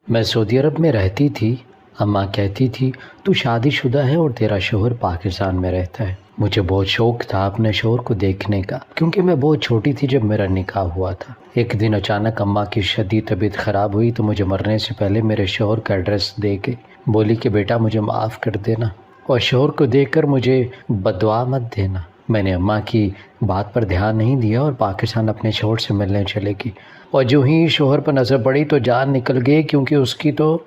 میں سعودی عرب میں رہتی تھی۔ اماں کہتی تھی تو شادی شدہ ہے اور تیرا شوہر پاکستان میں رہتا ہے۔ مجھے بہت شوق تھا اپنے شوہر کو دیکھنے کا، کیونکہ میں بہت چھوٹی تھی جب میرا نکاح ہوا تھا۔ ایک دن اچانک اماں کی شدید طبیعت خراب ہوئی تو مجھے مرنے سے پہلے میرے شوہر کا ایڈریس دے کے بولی کہ بیٹا مجھے معاف کر دینا اور شوہر کو دیکھ کر مجھے بددعا مت دینا۔ میں نے اماں کی بات پر دھیان نہیں دیا اور پاکستان اپنے شوہر سے ملنے چلے گئی، اور جو ہی شوہر پر نظر پڑی تو جان نکل گئی، کیونکہ اس کی تو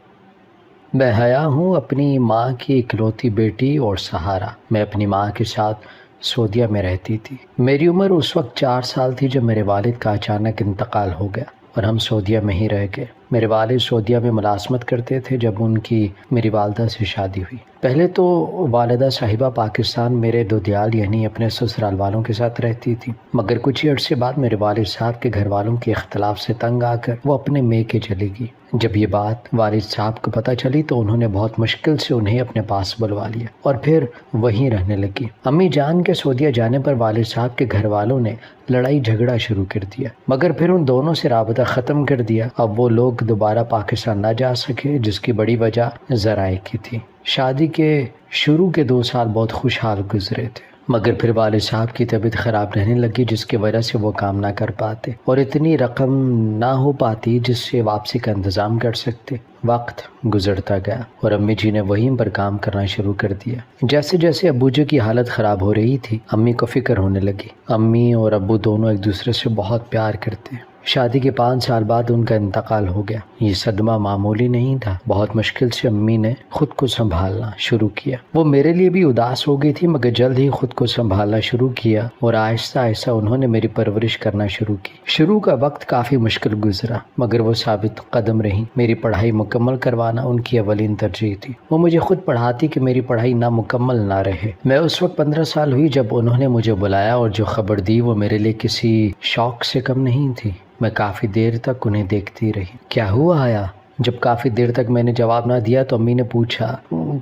میں حیا ہوں، اپنی ماں کی اکلوتی بیٹی اور سہارا۔ میں اپنی ماں کے ساتھ سعودیہ میں رہتی تھی۔ میری عمر اس وقت 4 سال تھی جب میرے والد کا اچانک انتقال ہو گیا اور ہم سعودیہ میں ہی رہ گئے۔ میرے والد سعودیہ میں ملازمت کرتے تھے جب ان کی میری والدہ سے شادی ہوئی۔ پہلے تو والدہ صاحبہ پاکستان میرے دودیال یعنی اپنے سسرال والوں کے ساتھ رہتی تھی، مگر کچھ ہی عرصے بعد میرے والد صاحب کے گھر والوں کے اختلاف سے تنگ آ کر وہ اپنے میکے چلی گئی۔ جب یہ بات والد صاحب کو پتہ چلی تو انہوں نے بہت مشکل سے انہیں اپنے پاس بلوا لیا اور پھر وہیں رہنے لگی۔ امی جان کے سعودیہ جانے پر والد صاحب کے گھر والوں نے لڑائی جھگڑا شروع کر دیا، مگر پھر ان دونوں سے رابطہ ختم کر دیا۔ اب وہ لوگ دوبارہ پاکستان نہ جا سکے، جس کی بڑی وجہ ذرائع کی تھی۔ شادی کے شروع کے 2 سال بہت خوشحال گزرے تھے، مگر پھر والد صاحب کی طبیعت خراب رہنے لگی، جس کی وجہ سے وہ کام نہ کر پاتے اور اتنی رقم نہ ہو پاتی جس سے واپسی کا انتظام کر سکتے۔ وقت گزرتا گیا اور امی جی نے وہیں پر کام کرنا شروع کر دیا۔ جیسے جیسے ابو جی کی حالت خراب ہو رہی تھی امی کو فکر ہونے لگی۔ امی اور ابو دونوں ایک دوسرے سے بہت پیار کرتے ہیں۔ شادی کے 5 سال بعد ان کا انتقال ہو گیا۔ یہ صدمہ معمولی نہیں تھا۔ بہت مشکل سے امی نے خود کو سنبھالنا شروع کیا۔ وہ میرے لیے بھی اداس ہو گئی تھی، مگر جلد ہی خود کو سنبھالنا شروع کیا اور آہستہ آہستہ انہوں نے میری پرورش کرنا شروع کی۔ شروع کا وقت کافی مشکل گزرا، مگر وہ ثابت قدم رہی۔ میری پڑھائی مکمل کروانا ان کی اولین ترجیح تھی۔ وہ مجھے خود پڑھاتی کہ میری پڑھائی نامکمل نہ رہے۔ میں اس وقت 15 سال ہوئی جب انہوں نے مجھے بلایا اور جو خبر دی وہ میرے لیے کسی شوق سے کم نہیں تھی۔ میں کافی دیر تک انہیں دیکھتی رہی۔ کیا ہوا آیا؟ جب کافی دیر تک میں نے جواب نہ دیا تو امی نے پوچھا۔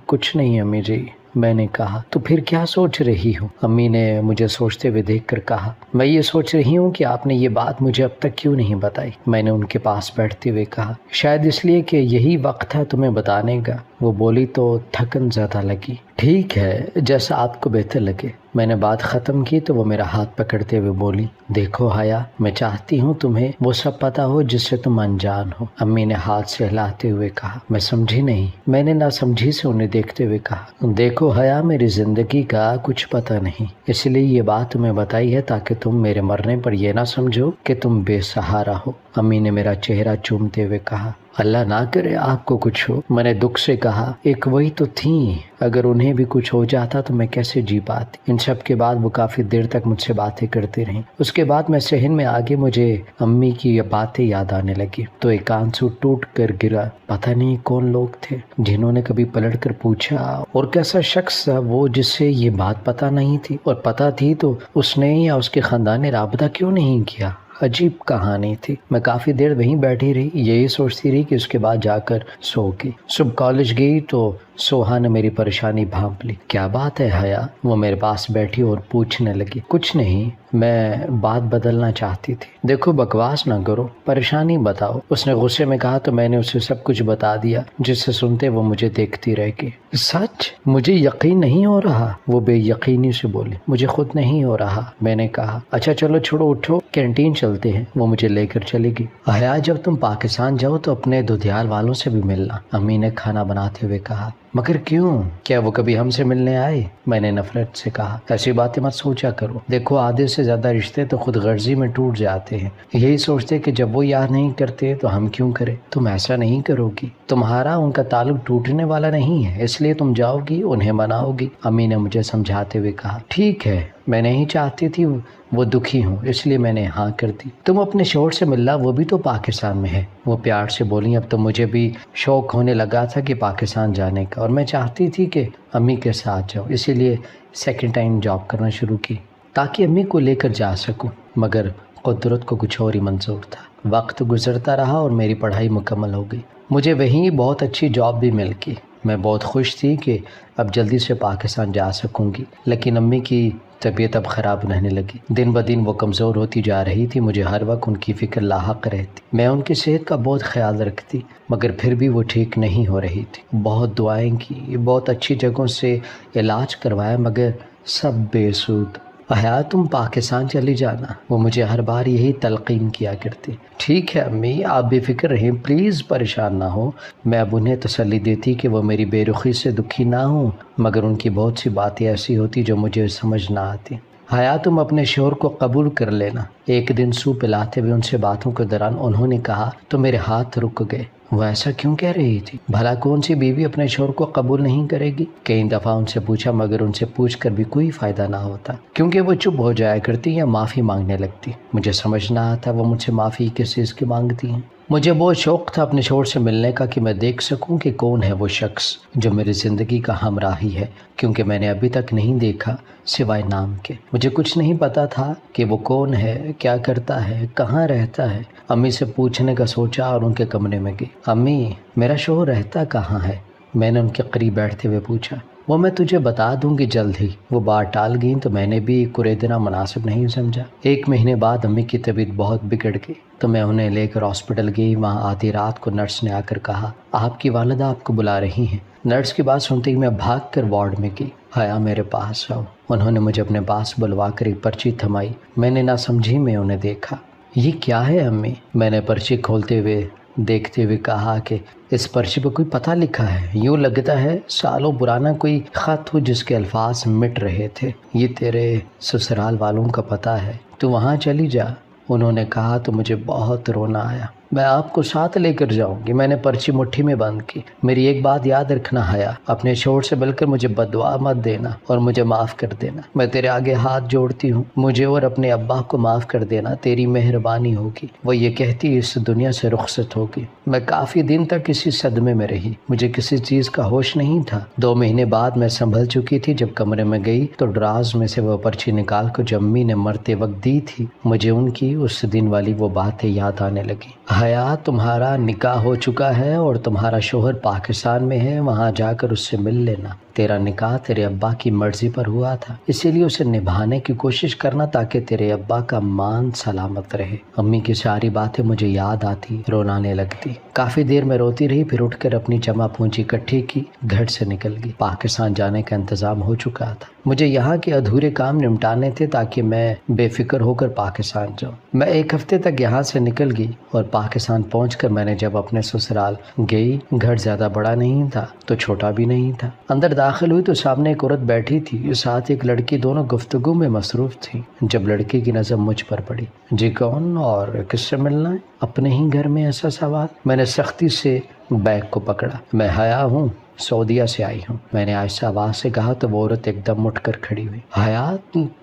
کچھ نہیں امی جی، میں نے کہا۔ تو پھر کیا سوچ رہی ہوں؟ امی نے مجھے سوچتے ہوئے دیکھ کر کہا، میں یہ سوچ رہی ہوں کہ آپ نے یہ بات مجھے اب تک کیوں نہیں بتائی۔ میں نے ان کے پاس بیٹھتے ہوئے کہا، شاید اس لیے کہ یہی وقت ہے تمہیں بتانے کا۔ وہ بولی تو تھکن زیادہ لگی۔ ٹھیک ہے، جیسا آپ کو بہتر لگے۔ میں نے بات ختم کی تو وہ میرا ہاتھ پکڑتے ہوئے بولی، دیکھو حیا، میں چاہتی ہوں تمہیں وہ سب پتا ہو جس سے تم انجان ہو۔ امی نے ہاتھ سے ہلاتے ہوئے کہا، میں سمجھی نہیں۔ میں نے نہ سمجھی سے انہیں دیکھتے ہوئے کہا، دیکھو حیا، میری زندگی کا کچھ پتہ نہیں، اس لیے یہ بات تمہیں بتائی ہے تاکہ تم میرے مرنے پر یہ نہ سمجھو کہ تم بے سہارا ہو۔ امی نے میرا چہرہ چومتے ہوئے کہا، اللہ نہ کرے آپ کو کچھ ہو۔ میں نے دکھ سے کہا، ایک وہی تو تھیں، اگر انہیں بھی کچھ ہو جاتا تو میں کیسے جی پاتی۔ ان سب کے بعد وہ کافی دیر تک مجھ سے باتیں کرتی رہیں۔ اس کے بعد میں صحن میں آگے مجھے امی کی یہ باتیں یاد آنے لگی تو ایک آنسو ٹوٹ کر گرا۔ پتہ نہیں کون لوگ تھے جنہوں نے کبھی پلٹ کر پوچھا، اور کیسا شخص تھا وہ جس سے یہ بات پتہ نہیں تھی، اور پتہ تھی تو اس نے یا اس کے خاندان نے رابطہ کیوں نہیں کیا۔ عجیب کہانی تھی۔ میں کافی دیر وہیں بیٹھی رہی، یہی سوچتی رہی کہ اس کے بعد جا کر سو گئی۔ صبح کالج گئی تو سوہا نے میری پریشانی بھانپ لی۔ کیا بات ہے حیا؟ وہ میرے پاس بیٹھی اور پوچھنے لگی۔ کچھ نہیں، میں بات بدلنا چاہتی تھی۔ دیکھو بکواس نہ کرو، پریشانی بتاؤ۔ اس نے غصے میں کہا تو میں نے اسے سب کچھ بتا دیا، جس سے سنتے وہ مجھے دیکھتی رہ گئی۔ سچ؟ مجھے یقین نہیں ہو رہا، وہ بے یقینی سے بولی۔ مجھے خود نہیں ہو رہا، میں نے کہا۔ اچھا چلو چھوڑو، اٹھو کینٹین چلتے ہیں۔ وہ مجھے لے کر چلی گئی۔ حیا، جب تم پاکستان جاؤ تو اپنے دودیال والوں سے بھی ملنا، امی نے کھانا بناتے ہوئے کہا۔ مگر کیوں؟ کیا وہ کبھی ہم سے ملنے آئے؟ میں نے نفرت سے کہا، ایسی باتیں مت سوچا کرو۔ دیکھو آدھے سے زیادہ رشتے تو خود غرضی میں ٹوٹ جاتے ہیں، یہی سوچتے کہ جب وہ یاد نہیں کرتے تو ہم کیوں کریں۔ تم ایسا نہیں کرو گی، تمہارا ان کا تعلق ٹوٹنے والا نہیں ہے، اس لیے تم جاؤ گی، انہیں مناؤ گی، امی نے مجھے سمجھاتے ہوئے کہا۔ ٹھیک ہے، میں نہیں چاہتی تھی وہ دکھی ہوں، اس لیے میں نے ہاں کر دی۔ تم اپنے شوہر سے ملنا، وہ بھی تو پاکستان میں ہے، وہ پیار سے بولی۔ اب تو مجھے بھی شوق ہونے لگا تھا کہ پاکستان جانے کا، اور میں چاہتی تھی کہ امی کے ساتھ جاؤں، اسی لیے سیکنڈ ٹائم جاب کرنا شروع کی تاکہ امی کو لے کر جا سکوں، مگر قدرت کو کچھ اور ہی منظور تھا۔ وقت گزرتا رہا اور میری پڑھائی مکمل ہو گئی۔ مجھے وہیں بہت اچھی جاب بھی مل گئی۔ میں بہت خوش تھی کہ اب جلدی سے پاکستان جا سکوں گی، لیکن امی کی طبیعت اب خراب رہنے لگی۔ دن بدن وہ کمزور ہوتی جا رہی تھی، مجھے ہر وقت ان کی فکر لاحق رہتی۔ میں ان کی صحت کا بہت خیال رکھتی، مگر پھر بھی وہ ٹھیک نہیں ہو رہی تھی۔ بہت دعائیں کی، بہت اچھی جگہوں سے علاج کروایا، مگر سب بے سود۔ حیا تم پاکستان چلی جانا، وہ مجھے ہر بار یہی تلقین کیا کرتی۔ ٹھیک ہے امی، آپ بے فکر رہیں، پلیز پریشان نہ ہو۔ میں اب انہیں تسلی دیتی کہ وہ میری بے رخی سے دکھی نہ ہوں، مگر ان کی بہت سی باتیں ایسی ہوتی جو مجھے سمجھ نہ آتی۔ حیا تم اپنے شوہر کو قبول کر لینا۔ ایک دن سوپ پلاتے ہوئے ان سے باتوں کے دوران انہوں نے کہا تو میرے ہاتھ رک گئے۔ وہ ایسا کیوں کہہ رہی تھی؟ بھلا کون سی بیوی اپنے شوہر کو قبول نہیں کرے گی؟ کئی دفعہ ان سے پوچھا، مگر ان سے پوچھ کر بھی کوئی فائدہ نہ ہوتا، کیونکہ وہ چپ ہو جایا کرتی یا معافی مانگنے لگتی۔ مجھے سمجھ نہ آتا وہ مجھ سے معافی کس چیز کی مانگتی ہیں۔ مجھے بہت شوق تھا اپنے شوہر سے ملنے کا، کہ میں دیکھ سکوں کہ کون ہے وہ شخص جو میری زندگی کا ہمراہی ہے، کیونکہ میں نے ابھی تک نہیں دیکھا سوائے نام کے۔ مجھے کچھ نہیں پتا تھا کہ وہ کون ہے، کیا کرتا ہے، کہاں رہتا ہے۔ امی سے پوچھنے کا سوچا اور ان کے کمرے میں گئی۔ امی، میرا شوہر رہتا کہاں ہے؟ میں نے ان کے قریب بیٹھتے ہوئے پوچھا۔ وہ میں تجھے بتا دوں گی جلد ہی۔ وہ بات ٹال گئیں تو میں نے بھی کریدنا مناسب نہیں سمجھا۔ 1 مہینے بعد امی کی طبیعت بہت بگڑ گئی تو میں انہیں لے کر ہاسپٹل گئی۔ وہاں آدھی رات کو نرس نے آ کر کہا، آپ کی والدہ آپ کو بلا رہی ہیں۔ نرس کی بات سنتے ہی میں بھاگ کر وارڈ میں گئی۔ حیا میرے پاس آؤ۔ انہوں نے مجھے اپنے پاس بلوا کر ایک پرچی تھمائی۔ میں نے نہ سمجھی میں انہیں دیکھا۔ یہ کیا ہے امی؟ میں نے پرچی کھولتے ہوئے دیکھتے ہوئے کہا کہ اس پرچی پہ کوئی پتہ لکھا ہے، یوں لگتا ہے سالوں پرانا کوئی خط ہو جس کے الفاظ مٹ رہے تھے۔ یہ تیرے سسرال والوں کا پتہ ہے، تو وہاں چلی جا۔ انہوں نے کہا تو مجھے بہت رونا آیا۔ میں آپ کو ساتھ لے کر جاؤں گی۔ میں نے پرچی مٹھی میں بند کی۔ میری ایک بات یاد رکھنا حیا، اپنے شوہر سے مل کر مجھے بددعا مت دینا اور مجھے معاف کر دینا۔ میں تیرے آگے ہاتھ جوڑتی ہوں، مجھے اور اپنے ابا کو معاف کر دینا، تیری مہربانی ہوگی۔ وہ یہ کہتی اس دنیا سے رخصت ہوگی۔ میں کافی دن تک اسی صدمے میں رہی، مجھے کسی چیز کا ہوش نہیں تھا۔ 2 مہینے بعد میں سنبھل چکی تھی۔ جب کمرے میں گئی تو ڈراز میں سے وہ پرچی نکال کر جو امی نے مرتے وقت دی تھی، مجھے ان کی اس دن والی وہ باتیں یاد آنے لگی۔ حیا، تمہارا نکاح ہو چکا ہے اور تمہارا شوہر پاکستان میں ہے، وہاں جا کر اس سے مل لینا۔ تیرا نکاح تیرے ابا کی مرضی پر ہوا تھا، اسی لیے اسے نبھانے کی کوشش کرنا تاکہ تیرے ابا کا مان سلامت رہے۔ امی کی ساری باتیں مجھے یاد آتی، رونانے لگتی۔ کافی دیر میں روتی رہی، پھر اٹھ کر اپنی جمع پونجی اکٹھی کی، گھر سے نکل گئی۔ پاکستان جانے کا انتظام ہو چکا تھا۔ مجھے یہاں کے ادھورے کام نمٹانے تھے تاکہ میں بے فکر ہو کر پاکستان جاؤں۔ میں 1 ہفتے تک یہاں سے نکل گئی اور پاکستان پہنچ کر میں نے جب اپنے سسرال گئی، گھر زیادہ بڑا نہیں تھا تو چھوٹا بھی نہیں تھا۔ اندر داخل ہوئی تو سامنے ایک عورت بیٹھی تھی، ساتھ ایک لڑکی، دونوں گفتگو میں مصروف تھیں۔ جب لڑکی کی نظر مجھ پر پڑی، جی کون اور کس سے ملنا ہے؟ اپنے ہی گھر میں ایسا سوال؟ میں نے سختی سے بیگ کو پکڑا۔ میں حیا ہوں، سعودیہ سے آئی ہوں، میں نے آہستہ آواز سے کہا تو وہ عورت ایک دم اٹھ کر کھڑی ہوئی۔ حیا،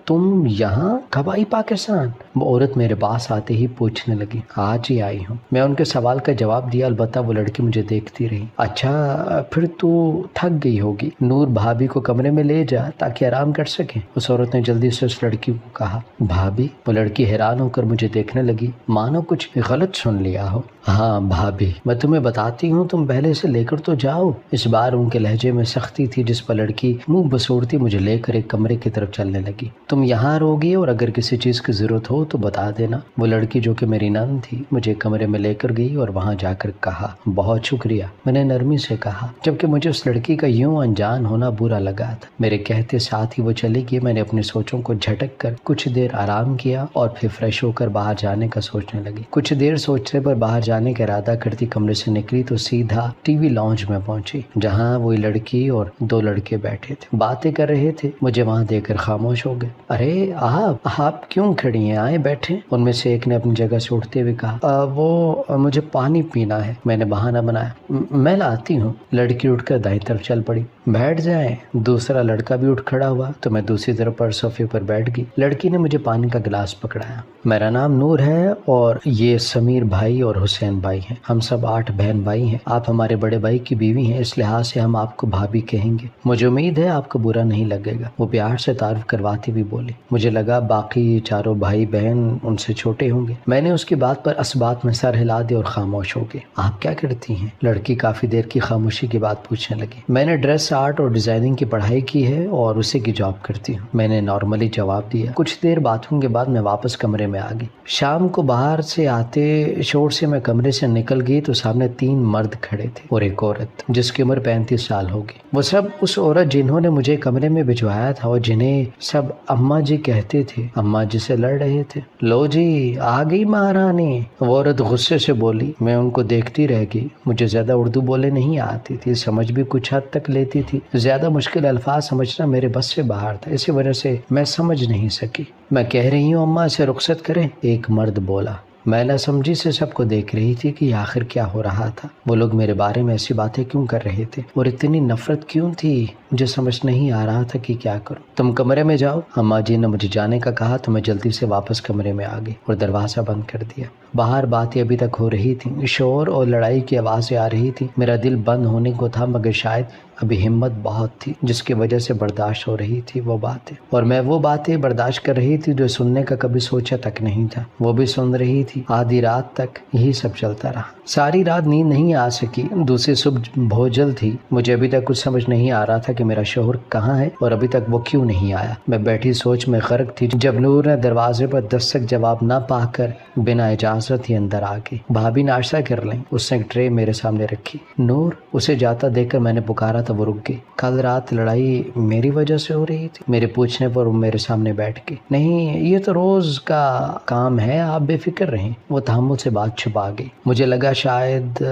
تم یہاں کب آئی پاکستان؟ وہ عورت میرے پاس آتے ہی پوچھنے لگی۔ آج ہی آئی ہوں۔ میں ان کے سوال کا جواب دیا، البتہ وہ لڑکی مجھے دیکھتی رہی۔ اچھا، پھر تو تھک گئی ہوگی، نور بھابھی کو کمرے میں لے جا تاکہ آرام کر سکیں۔ اس عورت نے جلدی سے اس لڑکی کو کہا۔ بھابھی؟ وہ لڑکی حیران ہو کر مجھے دیکھنے لگی، مانو کچھ غلط سن لیا ہو۔ ہاں بھابھی، میں تمہیں بتاتی ہوں، تم پہلے سے لے کر تو جاؤ۔ اس بار ان کے لہجے میں سختی تھی، جس پر لڑکی منہ بسوڑتی مجھے لے کر ایک کمرے کی طرف چلنے لگی۔ تم یہاں رہوگی اور اگر کسی چیز کی ضرورت ہو تو بتا دینا۔ وہ لڑکی جو کہ میری نند تھی مجھے کمرے میں لے کر گئی اور وہاں جا کر کہا، بہت شکریہ۔ میں نے نرمی سے کہا، جبکہ مجھے اس لڑکی کا یوں انجان ہونا برا لگا تھا۔ میرے کہتے ساتھ ہی وہ چلی گئی۔ میں نے اپنی سوچوں کو جھٹک کر کچھ دیر آرام کیا اور پھر فریش ہو کر باہر جانے کا سوچنے لگی۔ کچھ دیر سوچنے پر باہر جانے کا ارادہ کرتی کمرے سے نکلی تو سیدھا ٹی وی لاؤنج میں پہنچی، جہاں وہی لڑکی اور 2 لڑکے بیٹھے تھے، باتیں کر رہے تھے۔ مجھے وہاں دیکھ کر خاموش ہو گئے۔ ارے آپ کیوں کھڑی ہیں؟ آئے بیٹھے۔ ان میں سے ایک نے اپنی جگہ سے اٹھتے ہوئے کہا، وہ مجھے پانی پینا ہے۔ میں نے بہانہ بنایا، میں لاتی ہوں۔ لڑکی اٹھ کر دائیں طرف چل پڑی۔ بیٹھ جائیں۔ دوسرا لڑکا بھی اٹھ کھڑا ہوا تو میں دوسری طرف پر صوفے پر بیٹھ گئی۔ لڑکی نے مجھے پانی کا گلاس پکڑایا۔ میرا نام نور ہے اور یہ سمیر بھائی اور حسین بھائی ہیں، ہم سب 8 بہن بھائی ہیں۔ آپ ہمارے بڑے بھائی کی بیوی ہیں، اس لحاظ لحاظ سے ہم آپ کو بھابھی کہیں گے. مجھے امید ہے آپ کو برا نہیں لگے گا. وہ پیار سے تعارف کرواتی بھی بولی. مجھے لگا باقی چاروں بھائی بہن ان سے چھوٹے ہوں گے. میں نے اس کی بات پر اسبات میں سر ہلا دیا اور خاموش ہو گئی. آپ کیا کرتی ہیں؟ لڑکی کافی دیر کی خاموشی کے بعد پوچھنے لگی. میں نے ڈریس آرٹ اور ڈیزائننگ کی پڑھائی کی ہے اور اسی کی جاب کرتی ہوں. میں نے نارملی جواب دیا. کچھ دیر باتوں کے بعد میں واپس کمرے میں آ گئی. شام کو باہر سے آتے شور سے میں کمرے سے نکل گئی تو سامنے 3 مرد کھڑے تھے اور ایک عورت جس کی عمر 35 سال ہوگی. وہ سب اس عورت جنہوں نے مجھے کمرے میں بھجوایا تھا اور جنہیں سب اماں جی کہتے تھے. اماں جی سے لڑ رہے تھے. لو جی آ گئی مہارانی، وہ عورت غصے سے بولی. میں ان کو دیکھتی رہ گئی. مجھے زیادہ اردو بولے نہیں آتی تھی، سمجھ بھی کچھ حد تک لیتی تھی. زیادہ مشکل الفاظ سمجھنا میرے بس سے باہر تھا، اسی وجہ سے میں سمجھ نہیں سکی. میں کہہ رہی ہوں اماں سے رخصت کریں، ایک مرد بولا. میں نہ سمجھی سے سب کو دیکھ رہی تھی کہ آخر کیا ہو رہا تھا. وہ لوگ میرے بارے میں ایسی باتیں کیوں کر رہے تھے اور اتنی نفرت کیوں تھی؟ مجھے سمجھ نہیں آ رہا تھا کہ کیا کروں. تم کمرے میں جاؤ، اماں جی نے مجھے جانے کا کہا تو میں جلدی سے واپس کمرے میں آ گئی اور دروازہ بند کر دیا. باہر باتیں ابھی تک ہو رہی تھیں، شور اور لڑائی کی آوازیں آ رہی تھی. میرا دل بند ہونے کو تھا مگر شاید ابھی ہمت بہت تھی جس کی وجہ سے برداشت ہو رہی تھی وہ باتیں. اور میں وہ باتیں برداشت کر رہی تھی جو سننے کا کبھی سوچا تک نہیں تھا. وہ بھی سن رہی تھی. آدھی رات تک یہی سب چلتا رہا. ساری رات نیند نہیں آ سکی. دوسری صبح بہت جلد تھی. مجھے ابھی تک کچھ سمجھ نہیں آ رہا تھا کہ میرا شوہر کہاں ہے اور ابھی تک وہ کیوں نہیں آیا. میں بیٹھی سوچ میں غرق تھی جب نور نے دروازے پر دستک جواب نہ پا کر بنا اجازت ہی اندر آ گئی. بھابھی ناشتہ کر لیں. اس نے ایک ٹرے میرے سامنے رکھی. نور، اسے جاتا دیکھ کر میں نے پکارا تو وہ رک گئی. کل رات لڑائی میری وجہ سے ہو رہی تھی؟ میرے پوچھنے پر وہ میرے سامنے بیٹھ گئی. نہیں، یہ تو روز کا کام ہے، آپ بے فکر رہیں. وہ تحمل سے بات چھپا گئی. مجھے لگا شاید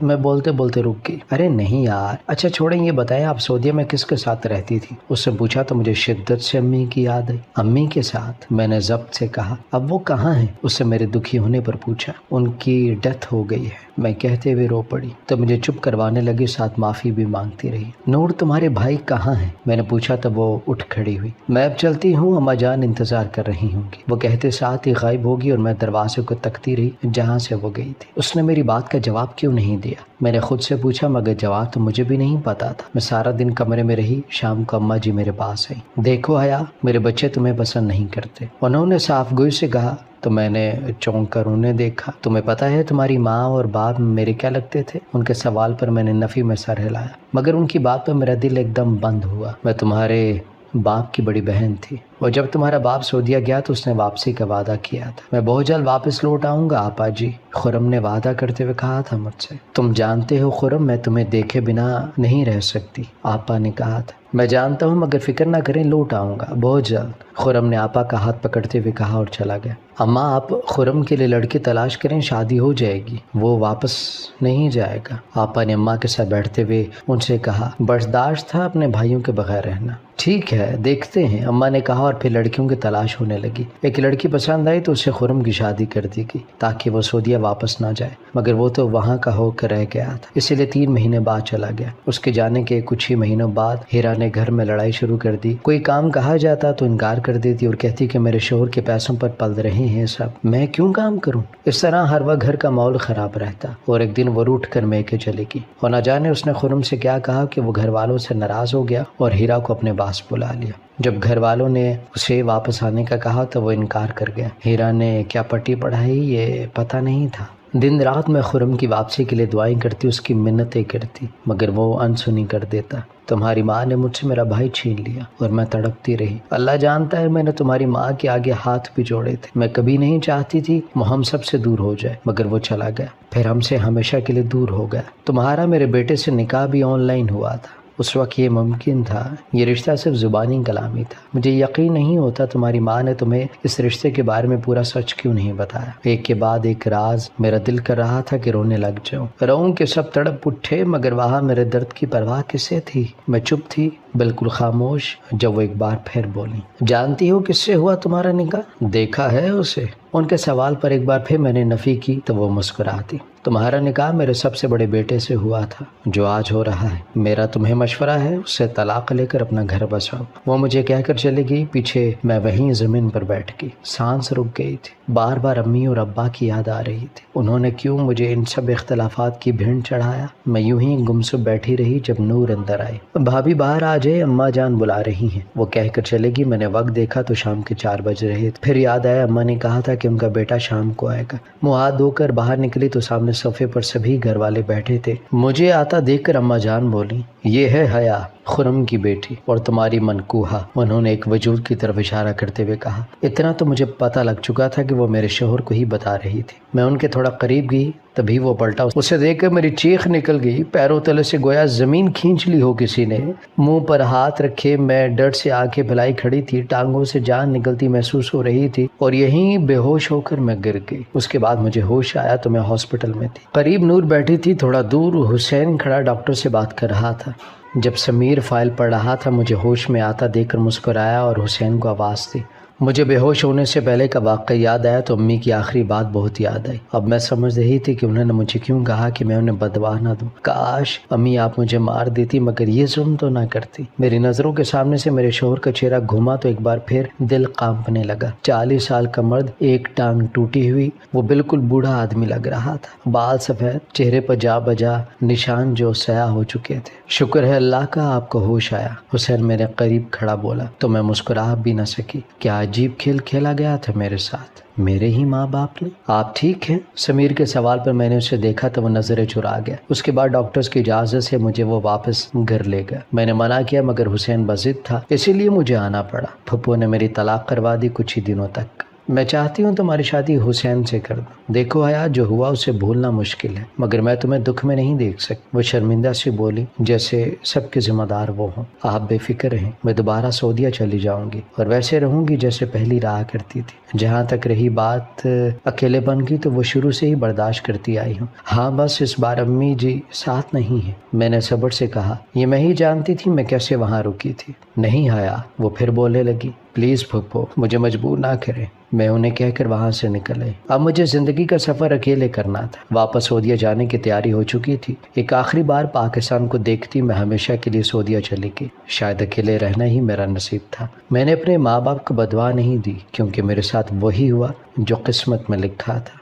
میں بولتے بولتے رک گئی. ارے نہیں یار، اچھا چھوڑیں، یہ بتائیں آپ سعودیہ میں کس کے ساتھ رہتی تھی؟ اس سے پوچھا تو مجھے شدت سے امی کی یاد آئی. امی کے ساتھ؟ میں نے ضبط سے کہا. اب وہ کہاں ہیں؟ اس سے میرے دکھی ہونے پر پوچھا. ان کی ڈیتھ ہو گئی ہے. میں کہتے ہوئے رو پڑی تو مجھے چپ کروانے لگی، ساتھ معافی بھی مانگتی رہی. نور، تمہارے بھائی کہاں ہیں؟ میں نے پوچھا تو وہ اٹھ کھڑی ہوئی. میں اب چلتی ہوں، اماں جان انتظار کر رہی ہوں گی. وہ کہتے ساتھ ہی غائب ہوگی اور میں دروازے کو تکتی رہی جہاں سے وہ گئی تھی. اس نے میری بات کا جواب کیوں نہیں دیا؟ میں نے خود سے پوچھا مگر جواب تو مجھے بھی نہیں پتا تھا. میں سارا دن کمرے میں رہی. شام کو اماں جی میرے پاس آئی. دیکھو حیا، میرے بچے تمہیں پسند نہیں کرتے، انہوں نے صاف گوئی سے کہا. تو میں نے چونک کر انہیں دیکھا. تمہیں پتا ہے تمہاری ماں اور باپ میرے کیا لگتے تھے؟ ان کے سوال پر میں نے نفی میں سر ہلایا. مگر ان کی بات پر میرا دل ایک دم بند ہوا. میں تمہارے باپ کی بڑی بہن تھی اور جب تمہارا باپ سعودیہ گیا تو اس نے واپسی کا وعدہ کیا تھا. میں بہت جلد واپس لوٹ آؤں گا آپا جی، خرم نے وعدہ کرتے ہوئے کہا تھا مجھ سے. تم جانتے ہو خرم، میں تمہیں دیکھے بنا نہیں رہ سکتی، آپا نے کہا تھا. میں جانتا ہوں مگر فکر نہ کریں، لوٹ آؤں گا بہت جلد، خرم نے آپا کا ہاتھ پکڑتے ہوئے کہا اور چلا گیا. اماں، آپ خرم کے لیے لڑکی تلاش کریں، شادی ہو جائے گی، وہ واپس نہیں جائے گا. آپا نے اماں کے ساتھ بیٹھتے ہوئے ان سے کہا. برداشت تھا اپنے بھائیوں کے بغیر رہنا. ٹھیک ہے دیکھتے ہیں، اماں نے کہا اور پھر لڑکیوں کی تلاش ہونے لگی. ایک لڑکی پسند آئی تو اسے خرم کی شادی کر دی گئی تاکہ وہ سعودیہ واپس نہ جائے. مگر وہ تو وہاں کا ہو کر رہ گیا تھا، اسی لیے 3 مہینے بعد چلا گیا. اس کے جانے کے کچھ ہی مہینوں بعد ہیرا نے گھر میں لڑائی شروع کر دی. کوئی کام کہا جاتا تو انکار کر دیتی اور کہتی کہ میرے شوہر کے پیسوں پر پل رہے ہیں سب، میں کیوں کام کروں. اس طرح ہر وقت گھر کا ماحول خراب رہتا. اور ایک دن وہ روٹ کر میکے چلے گی اور نہ جانے اس نے خرم سے کیا کہا کہ وہ گھر والوں سے ناراض ہو گیا اور ہیرا کو اپنے پاس بلا لیا. جب گھر والوں نے اسے واپس آنے کا کہا تو وہ انکار کر گیا. ہیرا نے کیا پٹی پڑھائی یہ پتہ نہیں تھا. دن رات میں خرم کی واپسی کے لیے دعائیں کرتی، اس کی منتیں کرتی مگر وہ انسنی کر دیتا. تمہاری ماں نے مجھ سے میرا بھائی چھین لیا اور میں تڑپتی رہی. اللہ جانتا ہے میں نے تمہاری ماں کے آگے ہاتھ بھی جوڑے تھے. میں کبھی نہیں چاہتی تھی وہ ہم سب سے دور ہو جائے مگر وہ چلا گیا، پھر ہم سے ہمیشہ کے لیے دور ہو گیا. تمہارا میرے بیٹے سے نکاح بھی آن لائن ہوا تھا. اس وقت یہ ممکن تھا. یہ رشتہ صرف زبانی کلامی تھا. مجھے یقین نہیں ہوتا تمہاری ماں نے تمہیں اس رشتے کے بارے میں پورا سچ کیوں نہیں بتایا. ایک کے بعد ایک راز میرا دل کر رہا تھا کہ رونے لگ جاؤں. رہوں کہ سب تڑپ اٹھے مگر وہاں میرے درد کی پرواہ کسے تھی. میں چپ تھی، بالکل خاموش، جب وہ ایک بار پھر بولی. جانتی ہو کس سے ہوا تمہارا نکاح؟ دیکھا ہے اسے؟ ان کے سوال پر ایک بار پھر میں نے نفی کی تو وہ مسکراتی. تمہارا نکاح میرے سب سے بڑے بیٹے سے ہوا تھا جو آج ہو رہا ہے. میرا تمہیں مشورہ ہے اس سے طلاق لے کر اپنا گھر بساؤ. وہ مجھے کہہ کر چلی گئی. پیچھے میں وہیں زمین پر بیٹھ گئی. سانس رک گئی تھی. بار بار امی اور ابا کی یاد آ رہی تھی. انہوں نے کیوں مجھے ان سب اختلافات کی بھینٹ چڑھایا؟ میں یوں ہی گمسم بیٹھی رہی جب نور اندر آئی. بھابھی باہر آ جائے، اماں جان بلا رہی ہیں، وہ کہہ کر چلے گی. میں نے وقت دیکھا تو شام کے 4 بج رہے تھے. پھر یاد آیا اماں نے کہا تھا کہ ان کا بیٹا شام کو آئے گا. منہ ہاتھ دھو کر باہر نکلی تو سامنے صوفے پر سبھی گھر والے بیٹھے تھے. مجھے آتا دیکھ کر اماں جان بولی، یہ ہے حیا، خرم کی بیٹی اور تمہاری منکوہا. انہوں نے ایک وجود کی طرف اشارہ کرتے ہوئے کہا. اتنا تو مجھے پتہ لگ چکا تھا کہ وہ میرے شوہر کو ہی بتا رہی تھی. میں ان کے تھوڑا قریب گئی تبھی وہ پلٹا. اسے دیکھ کر میری چیخ نکل گئی. پیروں تلے سے گویا زمین کھینچ لی ہو کسی نے. منہ پر ہاتھ رکھے میں ڈر سے آنکھیں پھیلائی کھڑی تھی. ٹانگوں سے جان نکلتی محسوس ہو رہی تھی اور یہیں بے ہوش ہو کر میں گر گئی. اس کے بعد مجھے ہوش آیا تو میں ہاسپٹل میں تھی. قریب نور بیٹھی تھی. تھوڑا دور حسین کھڑا ڈاکٹر سے بات کر رہا تھا. جب سمیر فائل پڑھ رہا تھا مجھے ہوش میں آتا دیکھ کر مسکرایا اور حسین کو آواز دی. مجھے بے ہوش ہونے سے پہلے کا واقعہ یاد آیا تو امی کی آخری بات بہت یاد آئی. اب میں سمجھ رہی تھی کہ انہوں نے مجھے کیوں کہا کہ میں انہیں بدوا نہ دوں. کاش امی آپ مجھے مار دیتی مگر یہ ظلم تو نہ کرتی. میری نظروں کے سامنے سے میرے شوہر کا چہرہ گھوما تو ایک بار پھر دل کانپنے لگا. 40 سال کا مرد، ایک ٹانگ ٹوٹی ہوئی، وہ بالکل بوڑھا آدمی لگ رہا تھا. بال سفید، چہرے پر جا بجا نشان جو سیاہ ہو چکے تھے. شکر ہے اللہ کا آپ کو ہوش آیا، حسین میرے قریب کھڑا بولا. تو میں مسکرا بھی نہ سکی. کیا عجیب کھیل کھیلا گیا تھا میرے ساتھ، میرے ہی ماں باپ نے. آپ ٹھیک ہیں؟ سمیر کے سوال پر میں نے اسے دیکھا تو وہ نظریں چرا گیا. اس کے بعد ڈاکٹرز کی اجازت سے مجھے وہ واپس گھر لے گیا. میں نے منع کیا مگر حسین بضد تھا، اسی لیے مجھے آنا پڑا. پھپھو نے میری طلاق کروا دی کچھ ہی دنوں تک. میں چاہتی ہوں تمہاری شادی حسین سے کر دوں. دیکھو حیا، جو ہوا اسے بھولنا مشکل ہے مگر میں تمہیں دکھ میں نہیں دیکھ سکتی. وہ شرمندہ سی بولی جیسے سب کے ذمہ دار وہ ہوں. آپ بے فکر رہیں، میں دوبارہ سعودیہ چلی جاؤں گی اور ویسے رہوں گی جیسے پہلی رہا کرتی تھی. جہاں تک رہی بات اکیلے پن کی تو وہ شروع سے ہی برداشت کرتی آئی ہوں. ہاں بس اس بار امی جی ساتھ نہیں ہیں. میں نے صبر سے کہا. یہ میں ہی جانتی تھی میں کیسے وہاں رکی تھی. نہیں حیا، وہ پھر بولنے لگی. پلیز پھپھو مجھے مجبور نہ کریں. میں انہیں کہہ کر وہاں سے نکل آئی. اب مجھے زندگی کا سفر اکیلے کرنا تھا. واپس سعودیہ جانے کی تیاری ہو چکی تھی. ایک آخری بار پاکستان کو دیکھتی میں ہمیشہ کے لیے سعودیہ چلی گئی. شاید اکیلے رہنا ہی میرا نصیب تھا. میں نے اپنے ماں باپ کو بدوا نہیں دی کیونکہ میرے ساتھ وہی ہوا جو قسمت میں لکھا تھا.